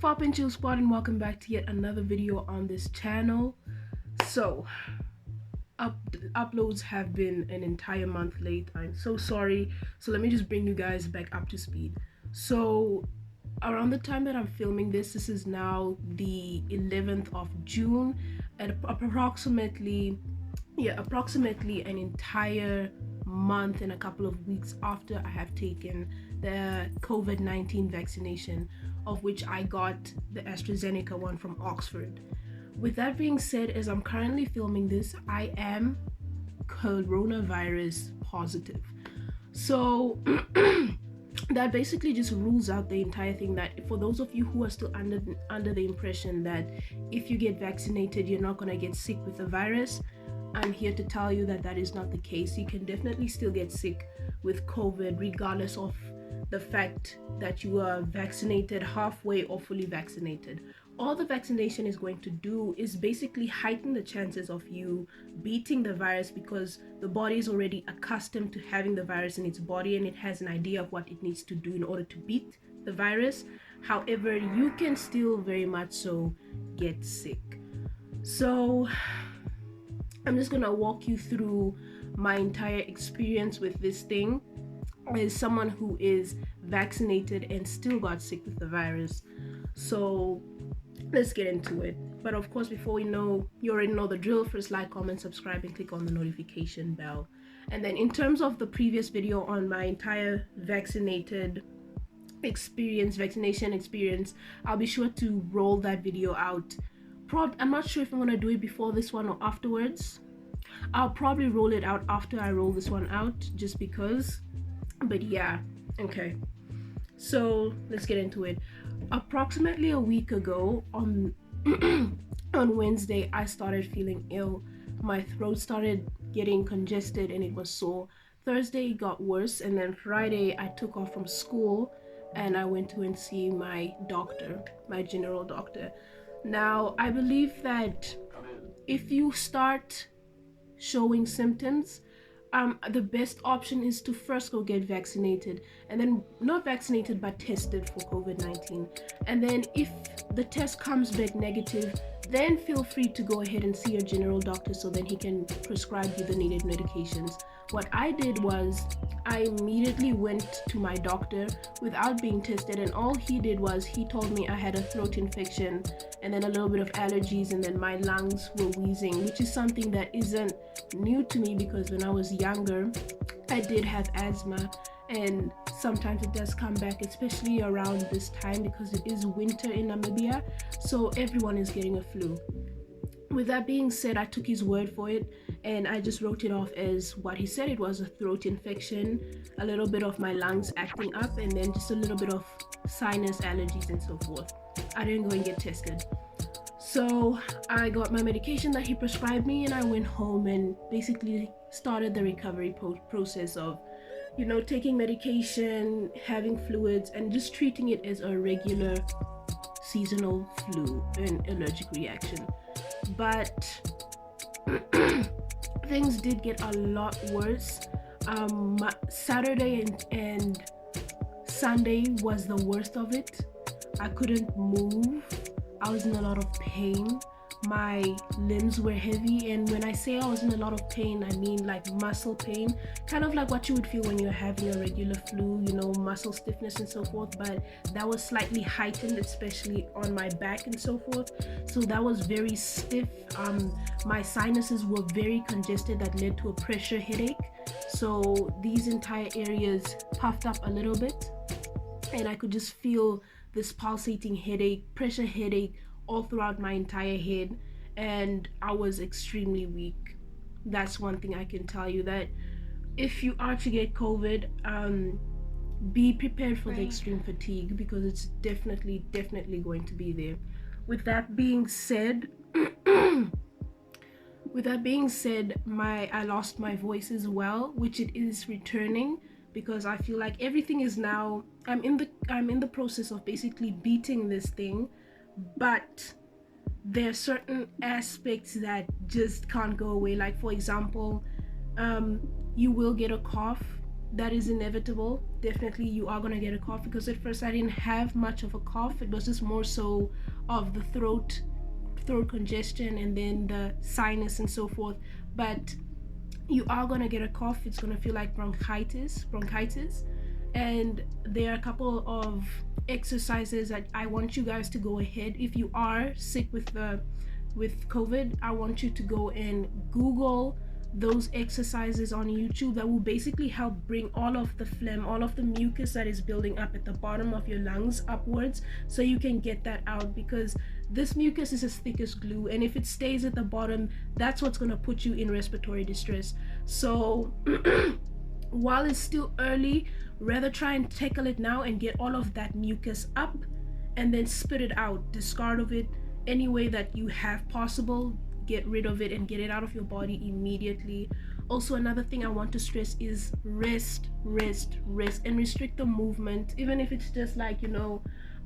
poppin', chill squad, and welcome back to yet another video on this channel. So uploads have been an entire month late. I'm so sorry. So let me just bring you guys back up to speed. So around the time that I'm filming this is now the 11th of June, at approximately an entire month and a couple of weeks after I have taken the COVID-19 vaccination, of which I got the AstraZeneca one from Oxford. With that being said, as I'm currently filming this, I am coronavirus positive. So that basically just rules out the entire thing. That for those of you who are still under the impression that if you get vaccinated you're not going to get sick with the virus, I'm here to tell you that that is not the case. You can definitely still get sick with COVID regardless of the fact that you are vaccinated halfway or fully vaccinated. All the vaccination is going to do is basically heighten the chances of you beating the virus, because the body is already accustomed to having the virus in its body and it has an idea of what it needs to do in order to beat the virus. However, you can still very much so get sick. So I'm just gonna walk you through my entire experience with this thing as someone who is vaccinated and still got sick with the virus. So let's get into it. But of course, before you already know the drill. First, like, comment, subscribe, and click on the notification bell. And then in terms of the previous video on my entire vaccination experience, I'll be sure to roll that video out. I'm not sure if I'm gonna do it before this one or afterwards. I'll probably roll it out after I roll this one out, just because. But yeah, okay. So let's get into it. Approximately a week ago, on on Wednesday, I started feeling ill. My throat started getting congested and it was sore. Thursday it got worse, and then Friday I took off from school and I went to see my doctor, my general doctor. Now, I believe that if you start showing symptoms, the best option is to first go get vaccinated, and then not vaccinated but tested for COVID-19. And then if the test comes back negative, then feel free to go ahead and see your general doctor so then he can prescribe you the needed medications. What I did was I immediately went to my doctor without being tested, and all he did was he told me I had a throat infection and then a little bit of allergies, and then my lungs were wheezing, which is something that isn't new to me because when I was younger I did have asthma, and sometimes it does come back, especially around this time because it is winter in Namibia, so everyone is getting a flu. With that being said, I took his word for it and I just wrote it off as what he said. It was a throat infection, a little bit of my lungs acting up, and then just a little bit of sinus allergies and so forth. I didn't go and get tested. So I got my medication that he prescribed me and I went home and basically started the recovery process of, taking medication, having fluids, and just treating it as a regular seasonal flu and allergic reaction. But things did get a lot worse. Saturday and Sunday was the worst of it. I couldn't move. I was in a lot of pain. My limbs were heavy, and when I say I was in a lot of pain, I mean like muscle pain, kind of like what you would feel when you're having a regular flu, muscle stiffness and so forth, but that was slightly heightened, especially on my back and so forth. So that was very stiff. My sinuses were very congested, that led to a pressure headache. So these entire areas puffed up a little bit, and I could just feel this pulsating headache, pressure headache all throughout my entire head, and I was extremely weak. That's one thing I can tell you, that if you are to get COVID, be prepared for the extreme fatigue, because it's definitely going to be there. With that being said, I lost my voice as well, which it is returning, because I feel like everything is now, I'm in the process of basically beating this thing, but there are certain aspects that just can't go away. Like, for example, you will get a cough, that is inevitable. Definitely you are going to get a cough, because at first I didn't have much of a cough. It was just more so of the throat congestion and then the sinus and so forth. But you are going to get a cough. It's going to feel like bronchitis. And there are a couple of exercises that I want you guys to go ahead. If you are sick with COVID, I want you to go and Google those exercises on YouTube that will basically help bring all of the phlegm, all of the mucus that is building up at the bottom of your lungs upwards, so you can get that out, because this mucus is as thick as glue, and if it stays at the bottom, that's what's going to put you in respiratory distress. So while it's still early, rather try and tackle it now and get all of that mucus up, and then spit it out, discard of it any way that you have possible. Get rid of it and get it out of your body immediately. Also, another thing I want to stress is rest, and restrict the movement, even if it's just like,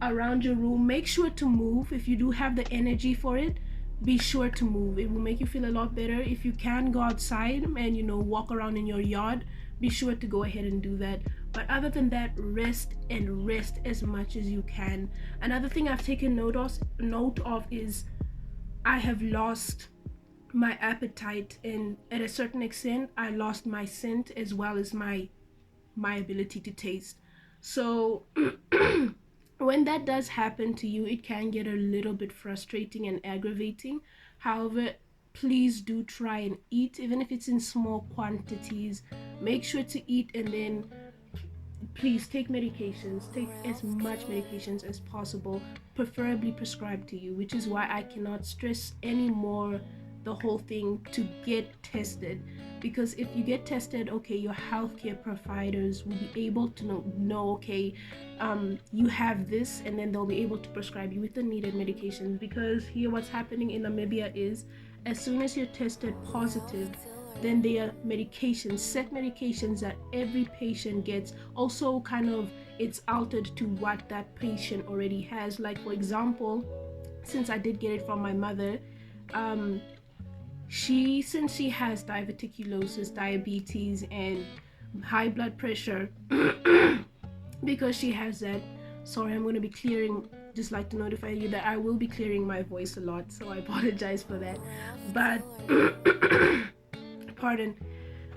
around your room. Make sure to move. If you do have the energy for it, be sure to move. It will make you feel a lot better. If you can go outside and walk around in your yard, be sure to go ahead and do that. But other than that, rest as much as you can. Another thing I've taken note of is I have lost my appetite, and at a certain extent I lost my scent as well as my ability to taste. So when that does happen to you, it can get a little bit frustrating and aggravating. However, please do try and eat, even if it's in small quantities. Make sure to eat, and then please take medications. Take as much medications as possible, preferably prescribed to you, which is why I cannot stress anymore the whole thing to get tested. Because if you get tested, okay, your healthcare providers will be able to know okay, you have this, and then they'll be able to prescribe you with the needed medications. Because here what's happening in Namibia is, as soon as you're tested positive, then there are set medications that every patient gets. Also, kind of, it's altered to what that patient already has. Like, for example, since I did get it from my mother, since she has diverticulosis, diabetes, and high blood pressure, because she has that. Sorry, I'm going to be clearing, just like to notify you that I will be clearing my voice a lot, so I apologize for that. But pardon.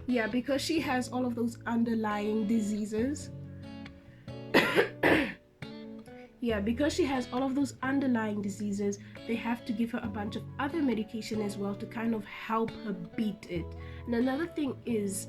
Yeah, because she has all of those underlying diseases. Because she has all of those underlying diseases, they have to give her a bunch of other medication as well to kind of help her beat it. And another thing is,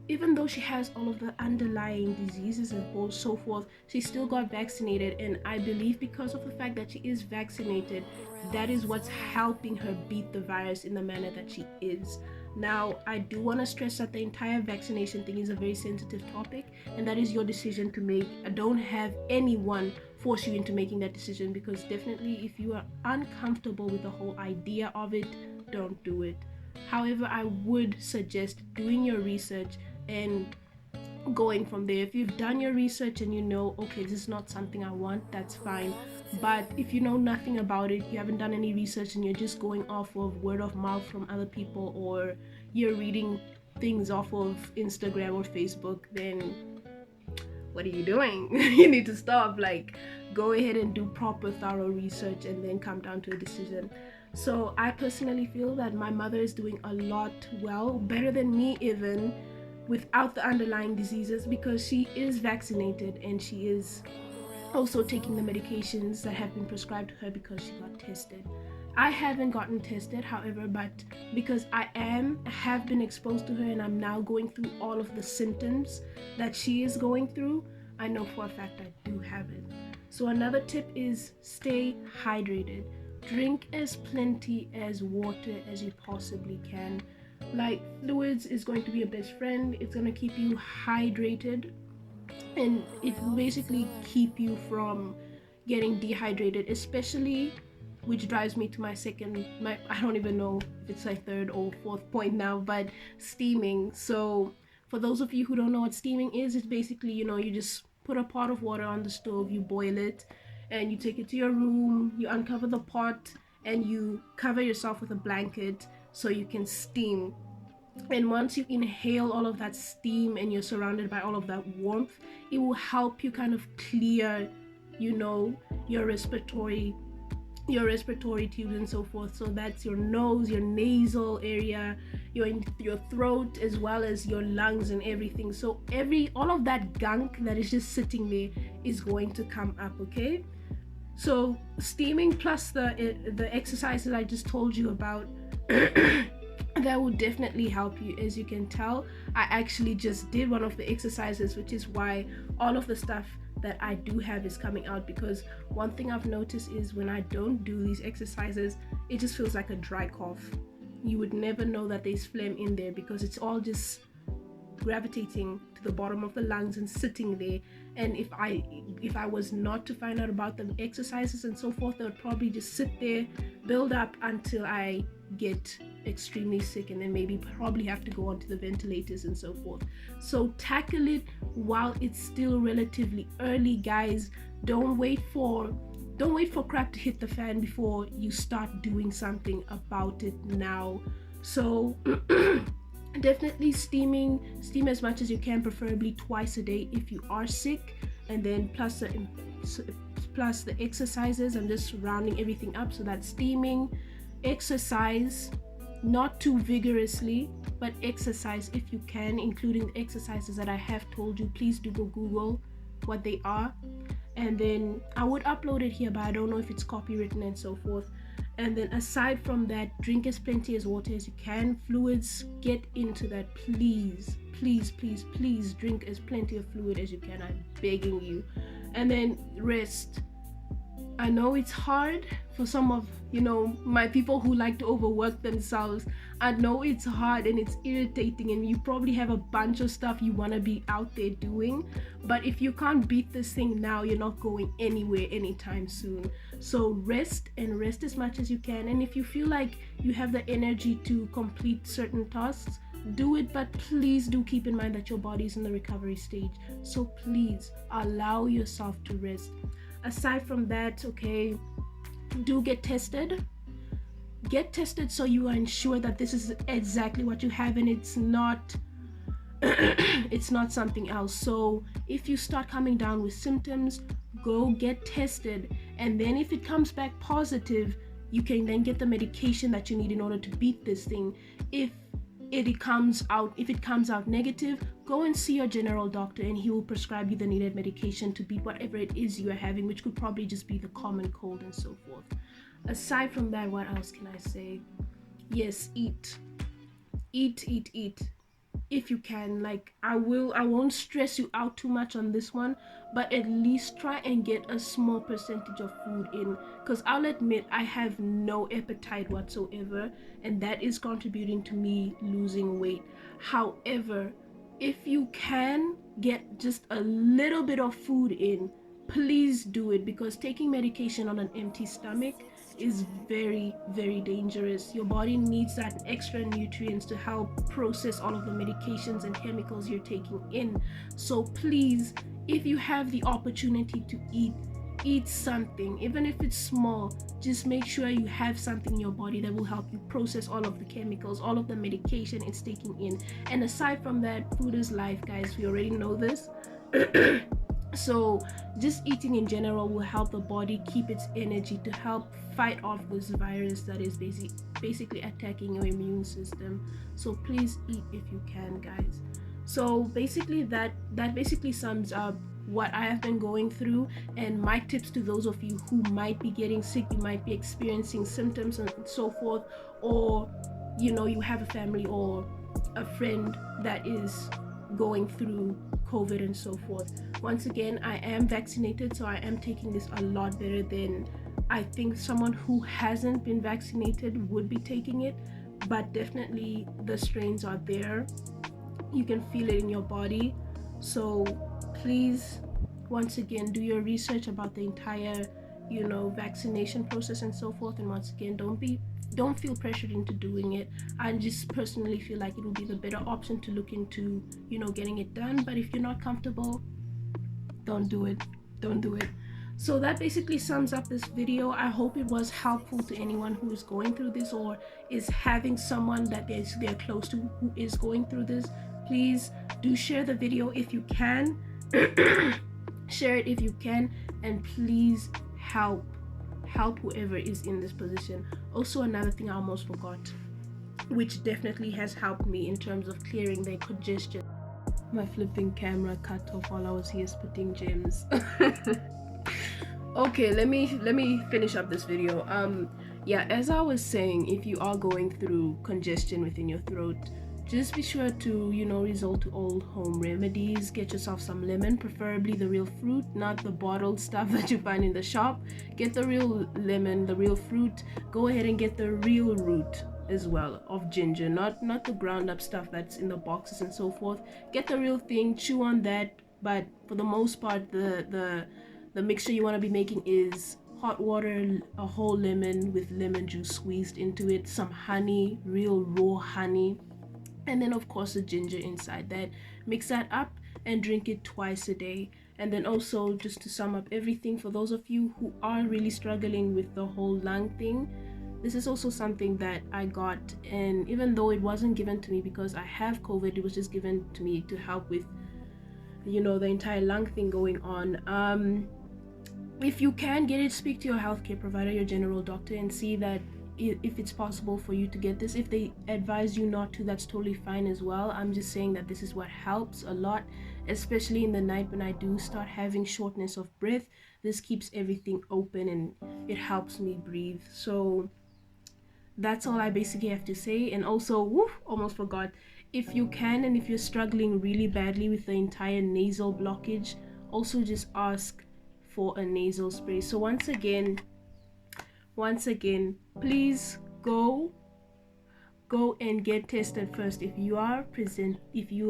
even though she has all of the underlying diseases and so forth, she still got vaccinated. And I believe because of the fact that she is vaccinated, that is what's helping her beat the virus in the manner that she is. Now, I do want to stress that the entire vaccination thing is a very sensitive topic, and that is your decision to make. I don't have anyone force you into making that decision, because definitely if you are uncomfortable with the whole idea of it, don't do it. However, I would suggest doing your research and going from there. If you've done your research and okay, this is not something I want, that's fine. But if you know nothing about it, you haven't done any research, and you're just going off of word of mouth from other people, or you're reading things off of Instagram or Facebook, then what are you doing? You need to stop. Like, go ahead and do proper thorough research and then come down to a decision. So I personally feel that my mother is doing a lot better than me even, without the underlying diseases, because she is vaccinated and she is also taking the medications that have been prescribed to her because she got tested. I haven't gotten tested, however, but because I have been exposed to her, and I'm now going through all of the symptoms that she is going through, I know for a fact I do have it. So another tip is stay hydrated. Drink as plenty as water as you possibly can. Like, fluids is going to be your best friend. It's going to keep you hydrated, and it will basically keep you from getting dehydrated, especially, which drives me to my I don't even know if it's my third or fourth point now, but steaming. So for those of you who don't know what steaming is, it's basically, you just put a pot of water on the stove, you boil it, and you take it to your room, you uncover the pot, and you cover yourself with a blanket so you can steam. And once you inhale all of that steam and you're surrounded by all of that warmth, it will help you kind of clear, you know, your respiratory tubes and so forth. So that's your nose, your nasal area, your throat, as well as your lungs and everything. So all of that gunk that is just sitting there is going to come up. Okay, so steaming plus the exercises I just told you about that would definitely help you. As you can tell, I actually just did one of the exercises, which is why all of the stuff that I do have is coming out, because one thing I've noticed is when I don't do these exercises, it just feels like a dry cough. You would never know that there's phlegm in there because it's all just gravitating to the bottom of the lungs and sitting there. And if I was not to find out about the exercises and so forth, they would probably just sit there, build up until I get extremely sick, and then maybe probably have to go onto the ventilators and so forth. So tackle it while it's still relatively early, guys. Don't wait for crap to hit the fan before you start doing something about it now. So definitely steam as much as you can, preferably twice a day if you are sick, and then plus the exercises. I'm just rounding everything up. So that's steaming, exercise, not too vigorously, but exercise if you can, including the exercises that I have told you. Please do go Google what they are, and then I would upload it here, but I don't know if it's copywritten and so forth. And then aside from that, drink as plenty as water as you can. Fluids, get into that, please drink as plenty of fluid as you can. I'm begging you. And then rest. I know it's hard for some of my people who like to overwork themselves. I know it's hard and it's irritating, and you probably have a bunch of stuff you want to be out there doing, but if you can't beat this thing now, you're not going anywhere anytime soon. So rest as much as you can, and if you feel like you have the energy to complete certain tasks, do it, but please do keep in mind that your body is in the recovery stage, so please allow yourself to rest. Aside from that, okay, do get tested so you are ensured that this is exactly what you have and it's not it's not something else. So if you start coming down with symptoms, go get tested, and then if it comes back positive, you can then get the medication that you need in order to beat this thing. If it comes out negative, go and see your general doctor and he will prescribe you the needed medication to beat whatever it is you are having, which could probably just be the common cold and so forth. Aside from that, what else can I say? Yes, eat if you can. Like, I won't stress you out too much on this one, but at least try and get a small percentage of food in, because I'll admit I have no appetite whatsoever, and that is contributing to me losing weight. However, if you can get just a little bit of food in, please do it, because taking medication on an empty stomach is very, very dangerous. Your body needs that extra nutrients to help process all of the medications and chemicals you're taking in. So please, if you have the opportunity to eat something, even if it's small. Just make sure you have something in your body that will help you process all of the chemicals, all of the medication it's taking in. And aside from that, food is life, guys. We already know this. So just eating in general will help the body keep its energy to help fight off this virus that is basically attacking your immune system. So please eat if you can, guys. So basically that basically sums up what I have been going through, and my tips to those of you who might be getting sick, you might be experiencing symptoms and so forth, or you have a family or a friend that is going through COVID and so forth. Once again, I am vaccinated, so I am taking this a lot better than I think someone who hasn't been vaccinated would be taking it. But definitely the strains are there. You can feel it in your body. So please, once again, do your research about the entire vaccination process and so forth. And once again, don't feel pressured into doing it. I just personally feel like it would be the better option to look into getting it done. But if you're not comfortable, don't do it. So that basically sums up this video. I hope it was helpful to anyone who is going through this or is having someone that they're close to who is going through this. Please do share the video if you can. Share it if you can, and please help whoever is in this position. Also, another thing I almost forgot, which definitely has helped me in terms of clearing the congestion. My flipping camera cut off while I was here spitting gems. Okay, let me finish up this video. Yeah, as I was saying, if you are going through congestion within your throat, just be sure to, resort to old home remedies. Get yourself some lemon, preferably the real fruit, not the bottled stuff that you find in the shop. Get the real lemon, the real fruit. Go ahead and get the real root as well of ginger, not the ground up stuff that's in the boxes and so forth. Get the real thing, chew on that. But for the most part, the mixture you want to be making is hot water, a whole lemon with lemon juice squeezed into it, some honey, real raw honey, and then of course the ginger inside that. Mix that up and drink it twice a day. And then also, just to sum up everything, for those of you who are really struggling with the whole lung thing, this is also something that I got, and even though it wasn't given to me because I have COVID, it was just given to me to help with the entire lung thing going on. If you can get it, speak to your healthcare provider, your general doctor, and see that if it's possible for you to get this. If they advise you not to, that's totally fine as well. I'm just saying that this is what helps a lot, especially in the night when I do start having shortness of breath. This keeps everything open and it helps me breathe. So that's all I basically have to say. And also, almost forgot, if you can, and if you're struggling really badly with the entire nasal blockage, also just ask for a nasal spray. So once again, please go and get tested first if you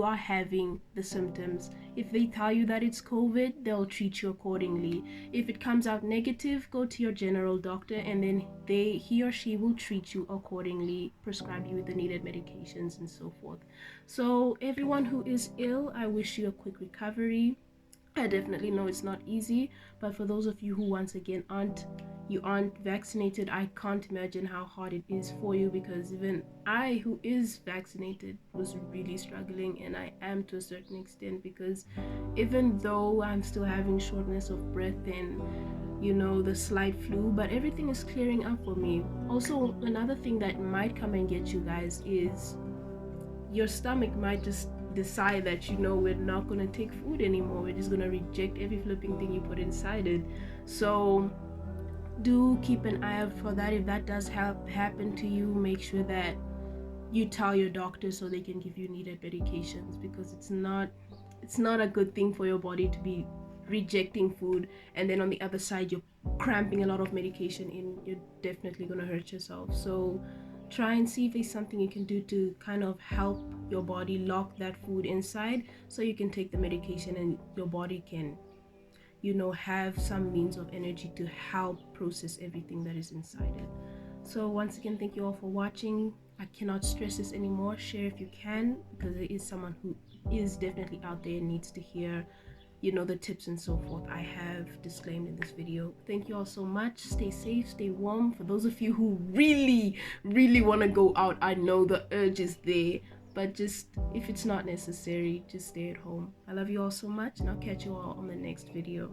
are having the symptoms. If they tell you that it's COVID, they'll treat you accordingly. If it comes out negative, go to your general doctor, and then he or she will treat you accordingly, prescribe you with the needed medications and so forth. So everyone who is ill, I wish you a quick recovery. I definitely know it's not easy, but for those of you who once again aren't vaccinated, I can't imagine how hard it is for you, because even I, who is vaccinated, was really struggling, and I am to a certain extent, because even though I'm still having shortness of breath and the slight flu, but everything is clearing up for me. Also, another thing that might come and get you guys is your stomach might just decide that we're not going to take food anymore, we're just going to reject every flipping thing you put inside it. So do keep an eye out for that. If that does happen to you, make sure that you tell your doctor so they can give you needed medications, because it's not a good thing for your body to be rejecting food, and then on the other side you're cramping a lot of medication in. You're definitely going to hurt yourself. So try and see if there's something you can do to kind of help your body lock that food inside, so you can take the medication and your body can have some means of energy to help process everything that is inside it. So once again, thank you all for watching. I cannot stress this anymore. Share if you can, because there is someone who is definitely out there and needs to hear the tips and so forth I have disclaimed in this video. Thank you all so much. Stay safe, stay warm. For those of you who really want to go out, I know the urge is there, but just, if it's not necessary, just stay at home. I love you all so much, and I'll catch you all on the next video.